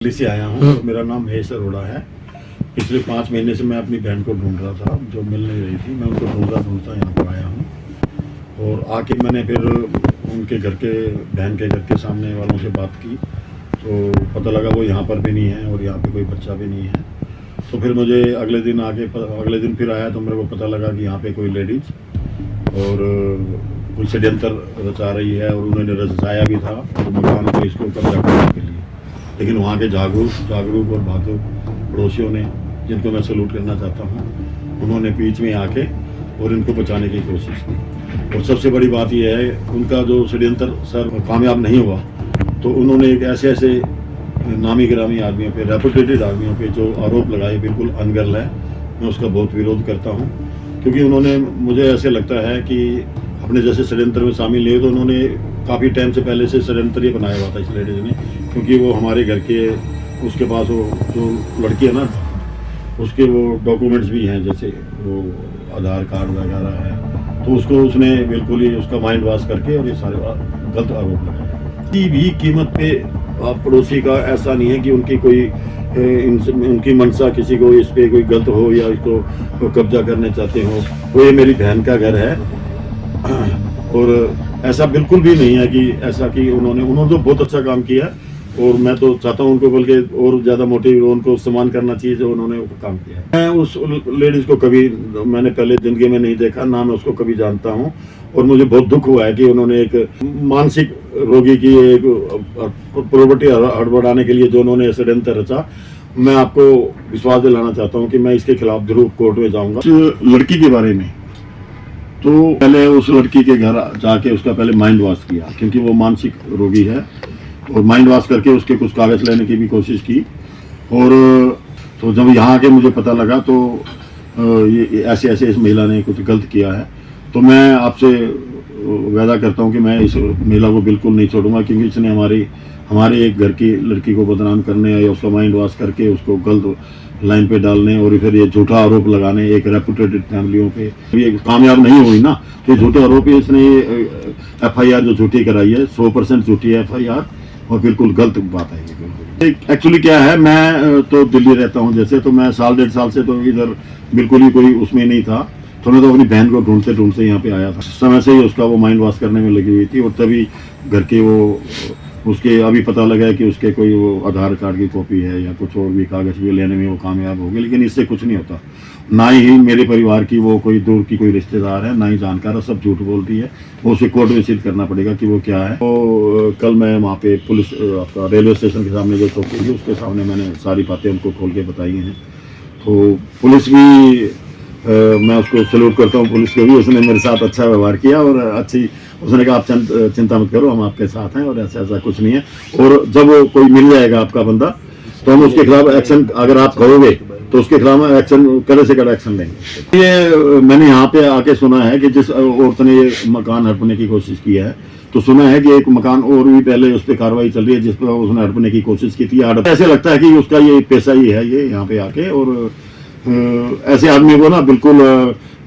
दिल्ली से आया हूँ। मेरा नाम महेश अरोड़ा है। पिछले 5 महीने से मैं अपनी बहन को ढूंढ रहा था जो मिल नहीं रही थी। मैं उनको ढूंढता यहाँ पर आया हूँ और आके मैंने फिर उनके घर के बहन के घर के सामने वालों से बात की तो पता लगा वो यहाँ पर भी नहीं है और यहाँ पे कोई बच्चा भी नहीं है। तो फिर मुझे अगले दिन फिर आया तो मेरे को पता लगा कि यहाँ पे कोई लेडीज़ और कोई षड्यंत्र रचा रही है और उन्होंने रचाया भी था और मकान को इसको कब्जा करने के लिए। लेकिन वहाँ के जागरूक और बहादुर पड़ोसियों ने, जिनको मैं सैल्यूट करना चाहता हूँ, उन्होंने बीच में आके और इनको बचाने की कोशिश की। और सबसे बड़ी बात यह है उनका जो षड्यंत्र सर कामयाब नहीं हुआ तो उन्होंने एक ऐसे नामी गिरामी आदमियों पे, रेपुटेटेड आदमियों पे जो आरोप लगाए बिल्कुल अनगढ़ है। मैं उसका बहुत विरोध करता हूँ क्योंकि उन्होंने, मुझे ऐसे लगता है कि अपने जैसे षड्यंत्र में शामिल नहीं, तो उन्होंने काफ़ी टाइम से पहले से षड्यंत्र ही बनाया हुआ था इस लेडीज़ ने। क्योंकि वो हमारे घर के, उसके पास वो जो लड़की है ना, उसके वो डॉक्यूमेंट्स भी हैं, जैसे वो आधार कार्ड वगैरह है, तो उसको उसने बिल्कुल ही उसका माइंड वॉश करके और ये सारे गलत आरोप लगाए। किसी भी कीमत पे पड़ोसी का ऐसा नहीं है कि उनकी कोई उनकी मंशा किसी को इस पे कोई गलत हो या इसको कब्जा करने चाहते हो। वो ये मेरी बहन का घर है और ऐसा बिल्कुल भी नहीं है कि ऐसा कि उन्होंने तो बहुत अच्छा काम किया और मैं तो चाहता हूँ उनको बल्कि और ज़्यादा मोटिव उनको सम्मान करना चाहिए जो उन्होंने काम किया। मैं उस लेडीज़ को कभी मैंने पहले ज़िंदगी में नहीं देखा, ना मैं उसको कभी जानता हूँ और मुझे बहुत दुख हुआ है कि उन्होंने एक मानसिक रोगी की एक प्रॉपर्टी हड़बड़ाने के लिए जो उन्होंने षड्यंत्र रचा। मैं आपको विश्वास दिलाना चाहता हूँ कि मैं इसके खिलाफ जरूर कोर्ट में जाऊँगा। लड़की के बारे में तो पहले उस लड़की के घर जाके उसका पहले माइंड वॉश किया क्योंकि वो मानसिक रोगी है और माइंड वॉश करके उसके कुछ कागज़ लेने की भी कोशिश की। और तो जब यहाँ आके मुझे पता लगा तो ये ऐसे इस महिला ने कुछ गलत किया है। तो मैं आपसे वादा करता हूँ कि मैं इस महिला को बिल्कुल नहीं छोड़ूंगा क्योंकि इसने हमारे एक घर की लड़की को बदनाम करने या उसका माइंड वॉश करके उसको गलत लाइन पे डालने और फिर ये झूठा आरोप लगाने एक रेपुटेटेड फैमिलियों पे, ये कामयाब नहीं हुई ना, तो ये झूठे आरोप इसने FIR जो झूठी कराई है 100% झूठी है FIR और बिल्कुल गलत बात है ये। एक्चुअली क्या है, मैं तो दिल्ली रहता हूँ जैसे, तो मैं 1.5 साल से तो इधर बिल्कुल ही कोई उसमें नहीं था। तो मैं तो अपनी बहन को ढूंढते यहाँ पे आया था। समय से ही उसका वो माइंड वॉश करने में लगी हुई थी और तभी घर के वो उसके अभी पता लगा कि उसके कोई वो आधार कार्ड की कॉपी है या कुछ और भी कागज भी लेने में वो कामयाब हो गए। लेकिन इससे कुछ नहीं होता, ना ही मेरे परिवार की वो कोई दूर की कोई रिश्तेदार है, ना ही जानकार है, सब झूठ बोलती है। वो उसे कोर्ट में सिद्ध करना पड़ेगा कि वो क्या है। तो कल मैं वहाँ पे पुलिस आपका रेलवे स्टेशन के सामने जो चौकी थी उसके सामने मैंने सारी बातें उनको खोल के बताई हैं। तो पुलिस भी मैं उसको सैल्यूट करता हूँ, पुलिस को भी। उसने मेरे साथ अच्छा व्यवहार किया और उसने कहा आप चिंता मत करो, हम आपके साथ हैं और ऐसा कुछ नहीं है। और जब कोई मिल जाएगा आपका बंदा तो हम उसके खिलाफ एक्शन, अगर आप करोगे तो उसके खिलाफ एक्शन, कड़े से कड़ा एक्शन लेंगे। ये मैंने यहाँ पे आके सुना है कि जिस औरत ने ये मकान हड़पने की कोशिश की है, तो सुना है कि एक मकान और भी पहले उस पर कार्रवाई चल रही है जिस पर उसने हड़पने की कोशिश की थी। ऐसे लगता है कि उसका ये पेशा ही है ये यहाँ पे आके। और ऐसे आदमी को ना बिल्कुल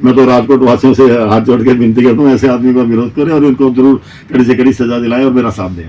मैं तो राजकोट वासियों से हाथ जोड़ के विनती करता हूँ, ऐसे आदमी का विरोध करें और इनको जरूर कड़ी से कड़ी सजा दिलाएं और मेरा साथ दें।